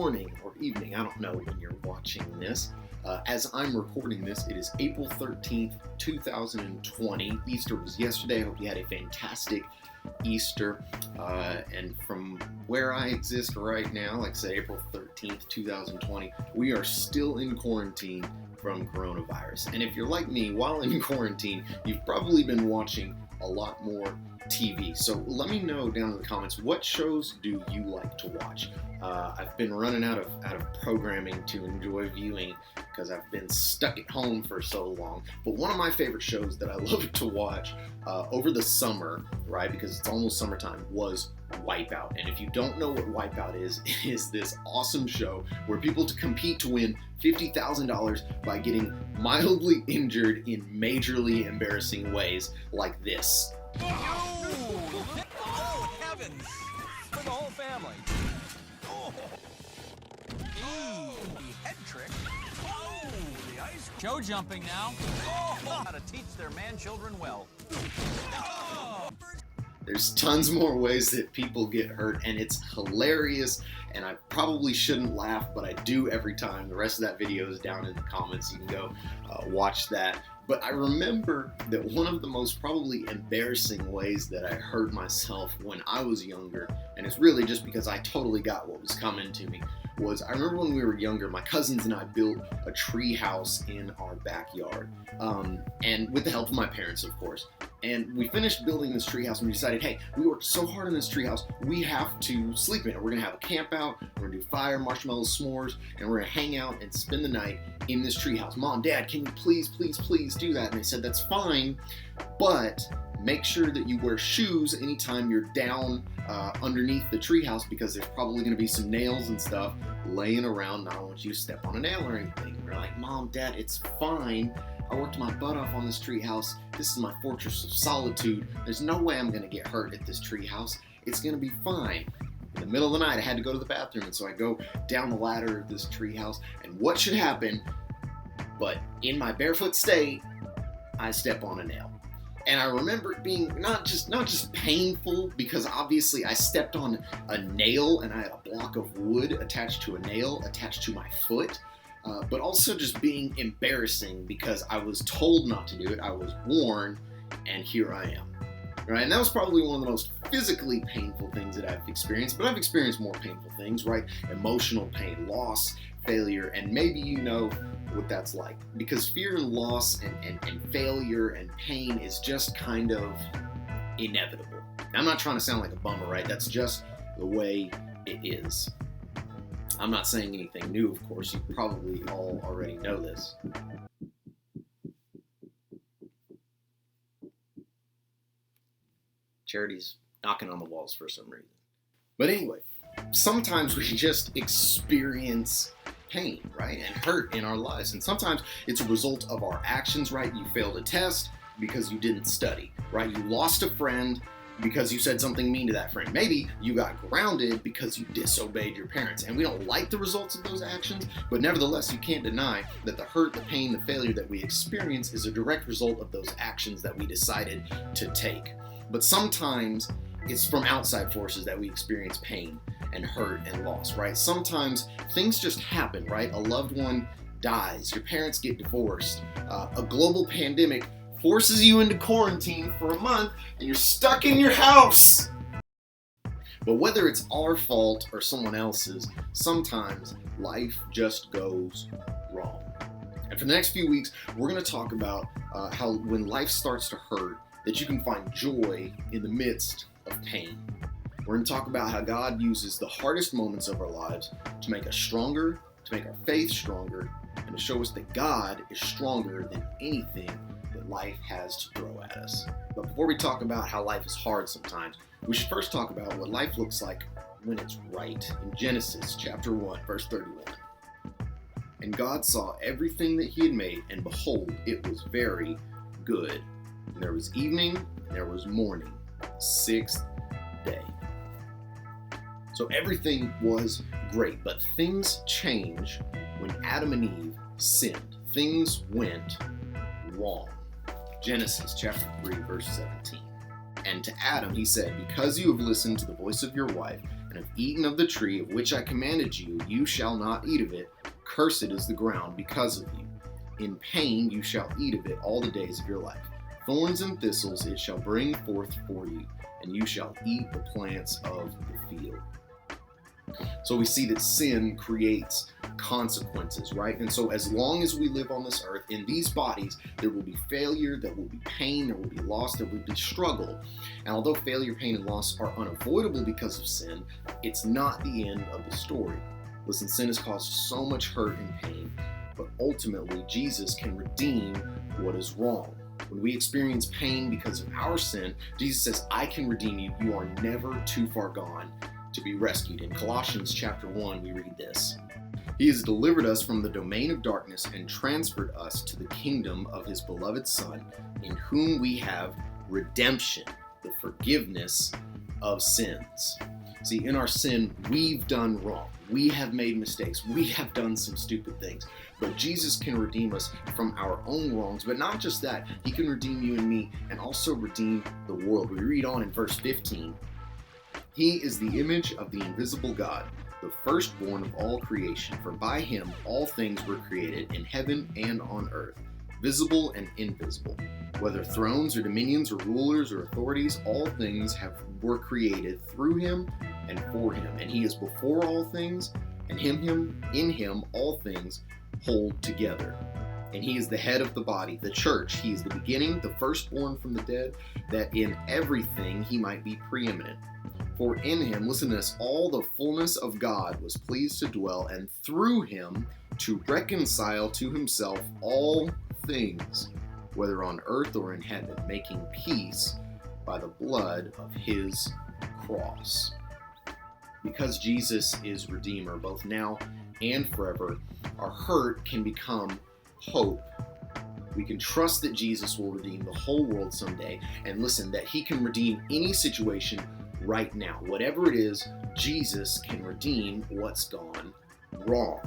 morning or evening. I don't know when you're watching this. As I'm recording this, it is April 13th, 2020. Easter was yesterday. I hope you had a fantastic Easter. And from where I exist right now, like I said, April 13th, 2020, we are still in quarantine from coronavirus. And if you're like me, while in quarantine, you've probably been watching a lot more TV. So let me know down in the comments, what shows do you like to watch? I've been running out of programming to enjoy viewing because I've been stuck at home for so long. But one of my favorite shows that I love to watch over the summer, right, because it's almost summertime, was Wipeout. And if you don't know what Wipeout is, it is this awesome show where people compete to win $50,000 by getting mildly injured in majorly embarrassing ways like this. Oh, heavens! For the whole family. Oh. The head trick. Oh, the ice. Show jumping now. Oh, how to teach their man-children well. Oh. There's tons more ways that people get hurt, and it's hilarious, and I probably shouldn't laugh, but I do every time. The rest of that video is down in the comments. You can go watch that. But I remember that one of the most probably embarrassing ways that I hurt myself when I was younger, and it's really just because I totally got what was coming to me, was I remember when we were younger, my cousins and I built a tree house in our backyard, and with the help of my parents, of course. And we finished building this tree house, and we decided, hey, we worked so hard on this tree house, we have to sleep in it. We're gonna have a camp out, we're gonna do fire, marshmallows, s'mores, and we're gonna hang out and spend the night in this tree house. Mom, Dad, can you please do that? And they said, that's fine, but make sure that you wear shoes anytime you're down underneath the treehouse, because there's probably going to be some nails and stuff laying around, and I don't want you to step on a nail or anything. And we're like, Mom, Dad, it's fine. I worked my butt off on this treehouse. This is my fortress of solitude. There's no way I'm going to get hurt at this treehouse. It's going to be fine. In the middle of the night, I had to go to the bathroom, and so I go down the ladder of this treehouse, and what should happen? But in my barefoot state, I step on a nail. And I remember it being not just painful, because obviously I stepped on a nail and I had a block of wood attached to a nail attached to my foot, but also just being embarrassing because I was told not to do it, I was warned, and here I am. Right? And that was probably one of the most physically painful things that I've experienced, but I've experienced more painful things, right? Emotional pain, loss, failure, and maybe you know what that's like, because fear and loss and failure and pain is just kind of inevitable. Now, I'm not trying to sound like a bummer, right? That's just the way it is. I'm not saying anything new, of course. You probably all already know this. Charity's knocking on the walls for some reason. But anyway, sometimes we just experience pain, right, and hurt in our lives. And sometimes it's a result of our actions, right? You failed a test because you didn't study, right? You lost a friend because you said something mean to that friend. Maybe you got grounded because you disobeyed your parents. And we don't like the results of those actions, but nevertheless, you can't deny that the hurt, the pain, the failure that we experience is a direct result of those actions that we decided to take. But sometimes it's from outside forces that we experience pain and hurt and loss, right? Sometimes things just happen, right? A loved one dies, your parents get divorced, a global pandemic forces you into quarantine for a month, and you're stuck in your house. But whether it's our fault or someone else's, sometimes life just goes wrong. And for the next few weeks, we're going to talk about how when life starts to hurt, that you can find joy in the midst of pain. We're going to talk about how God uses the hardest moments of our lives to make us stronger, to make our faith stronger, and to show us that God is stronger than anything that life has to throw at us. But before we talk about how life is hard sometimes, we should first talk about what life looks like when it's right. In Genesis chapter 1, verse 31. And God saw everything that he had made, and behold, it was very good. And there was evening, and there was morning, sixth day. So everything was great, but things changed when Adam and Eve sinned. Things went wrong. Genesis chapter 3, verse 17. And to Adam he said, because you have listened to the voice of your wife and have eaten of the tree of which I commanded you, you shall not eat of it. Cursed is the ground because of you. In pain you shall eat of it all the days of your life. Thorns and thistles it shall bring forth for you, and you shall eat the plants of the field. So we see that sin creates consequences, right? And so as long as we live on this earth, in these bodies, there will be failure, there will be pain, there will be loss, there will be struggle. And although failure, pain, and loss are unavoidable because of sin, it's not the end of the story. Listen, sin has caused so much hurt and pain, but ultimately Jesus can redeem what is wrong. When we experience pain because of our sin, Jesus says, I can redeem you. You are never too far gone to be rescued. In Colossians chapter 1, we read this. He has delivered us from the domain of darkness and transferred us to the kingdom of his beloved Son, in whom we have redemption, the forgiveness of sins. See, in our sin, we've done wrong. We have made mistakes. We have done some stupid things. But Jesus can redeem us from our own wrongs. But not just that, he can redeem you and me and also redeem the world. We read on in verse 15. He is the image of the invisible God, the firstborn of all creation. For by him all things were created in heaven and on earth, visible and invisible. Whether thrones or dominions or rulers or authorities, all things were created through him and for him. And he is before all things, and in him all things hold together. And he is the head of the body, the church. He is the beginning, the firstborn from the dead, that in everything he might be preeminent. For in him, listen to this, all the fullness of God was pleased to dwell, and through him to reconcile to himself all things, whether on earth or in heaven, making peace by the blood of his cross. Because Jesus is Redeemer, both now and forever, our hurt can become hope. We can trust that Jesus will redeem the whole world someday, and listen, that he can redeem any situation right now. Whatever it is, Jesus can redeem what's gone wrong.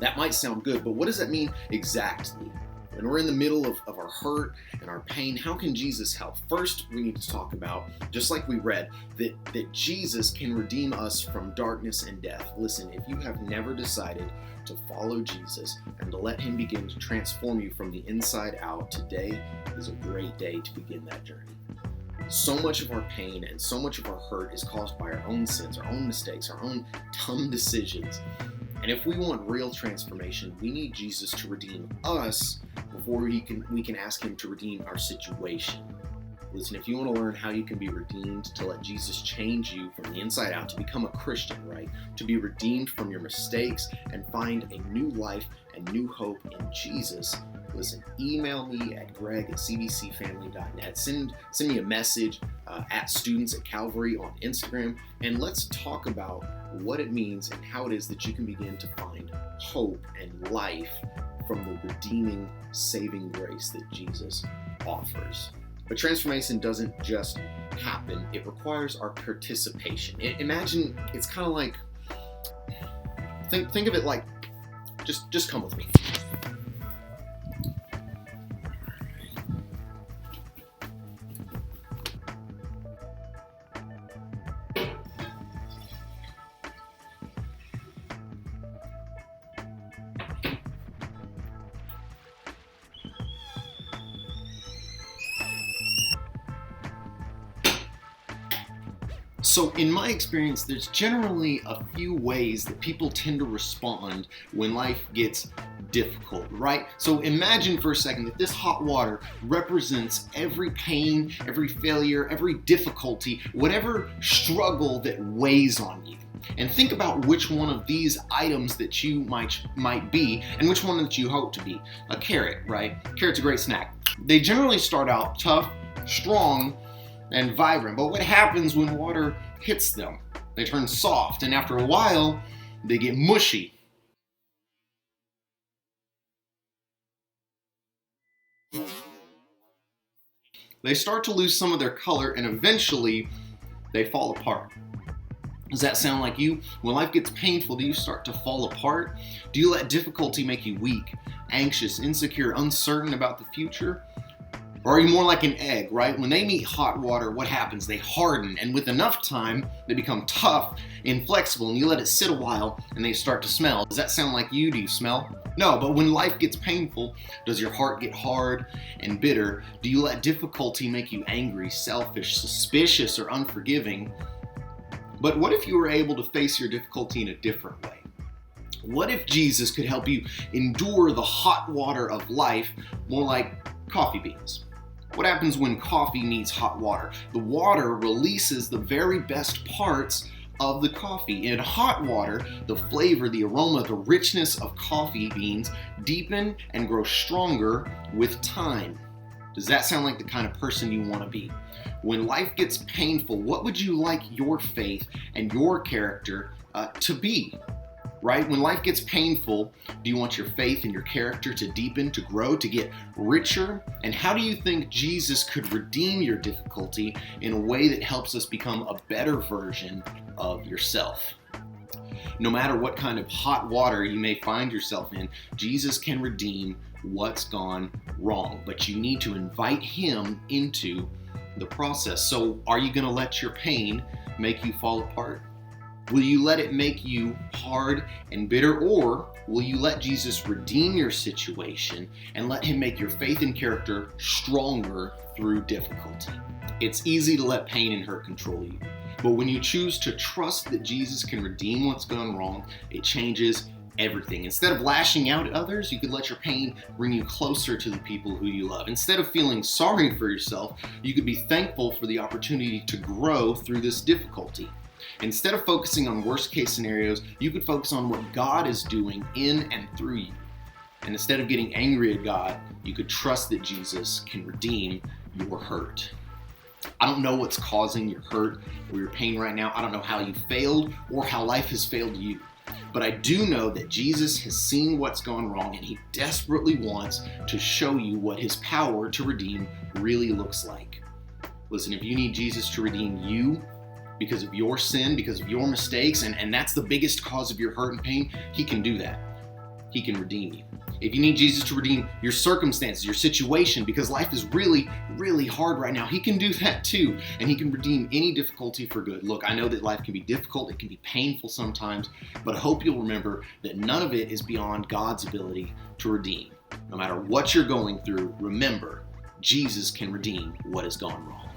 That might sound good, but what does that mean exactly? When we're in the middle of our hurt and our pain, how can Jesus help? First, we need to talk about, just like we read, that Jesus can redeem us from darkness and death. Listen, if you have never decided to follow Jesus and to let him begin to transform you from the inside out, today is a great day to begin that journey. So much of our pain and so much of our hurt is caused by our own sins, our own mistakes, our own dumb decisions. And if we want real transformation, we need Jesus to redeem us before we can ask him to redeem our situation. Listen, if you want to learn how you can be redeemed, to let Jesus change you from the inside out, to become a Christian, right? To be redeemed from your mistakes and find a new life and new hope in Jesus, listen, email me at greg@cbcfamily.net. Send me a message at students at Calvary on Instagram, and let's talk about what it means and how it is that you can begin to find hope and life from the redeeming, saving grace that Jesus offers. But transformation doesn't just happen, it requires our participation. Imagine, it's kind of like, think of it like, just come with me. So in my experience, there's generally a few ways that people tend to respond when life gets difficult, right? So imagine for a second that this hot water represents every pain, every failure, every difficulty, whatever struggle that weighs on you. And think about which one of these items that you might be and which one that you hope to be. A carrot, right? Carrot's a great snack. They generally start out tough, strong, and vibrant, but what happens when water hits them? They turn soft, and after a while, they get mushy. They start to lose some of their color, and eventually, they fall apart. Does that sound like you? When life gets painful, do you start to fall apart? Do you let difficulty make you weak, anxious, insecure, uncertain about the future? Or are you more like an egg, right? When they meet hot water, what happens? They harden, and with enough time, they become tough, inflexible, and you let it sit a while, and they start to smell. Does that sound like you? Do you smell? No, but when life gets painful, does your heart get hard and bitter? Do you let difficulty make you angry, selfish, suspicious, or unforgiving? But what if you were able to face your difficulty in a different way? What if Jesus could help you endure the hot water of life more like coffee beans? What happens when coffee meets hot water? The water releases the very best parts of the coffee. In hot water, the flavor, the aroma, the richness of coffee beans deepen and grow stronger with time. Does that sound like the kind of person you want to be? When life gets painful, what would you like your faith and your character to be? Right? When life gets painful, do you want your faith and your character to deepen, to grow, to get richer? And how do you think Jesus could redeem your difficulty in a way that helps us become a better version of yourself? No matter what kind of hot water you may find yourself in, Jesus can redeem what's gone wrong, but you need to invite him into the process. So are you going to let your pain make you fall apart? Will you let it make you hard and bitter, or will you let Jesus redeem your situation and let him make your faith and character stronger through difficulty? It's easy to let pain and hurt control you, but when you choose to trust that Jesus can redeem what's gone wrong, it changes everything. Instead of lashing out at others, you could let your pain bring you closer to the people who you love. Instead of feeling sorry for yourself, you could be thankful for the opportunity to grow through this difficulty. Instead of focusing on worst case scenarios, you could focus on what God is doing in and through you. And instead of getting angry at God, you could trust that Jesus can redeem your hurt. I don't know what's causing your hurt or your pain right now. I don't know how you failed or how life has failed you. But I do know that Jesus has seen what's gone wrong, and he desperately wants to show you what his power to redeem really looks like. Listen, if you need Jesus to redeem you because of your sin, because of your mistakes, and that's the biggest cause of your hurt and pain, he can do that. He can redeem you. If you need Jesus to redeem your circumstances, your situation, because life is really, really hard right now, he can do that too. And he can redeem any difficulty for good. Look, I know that life can be difficult, it can be painful sometimes, but I hope you'll remember that none of it is beyond God's ability to redeem. No matter what you're going through, remember, Jesus can redeem what has gone wrong.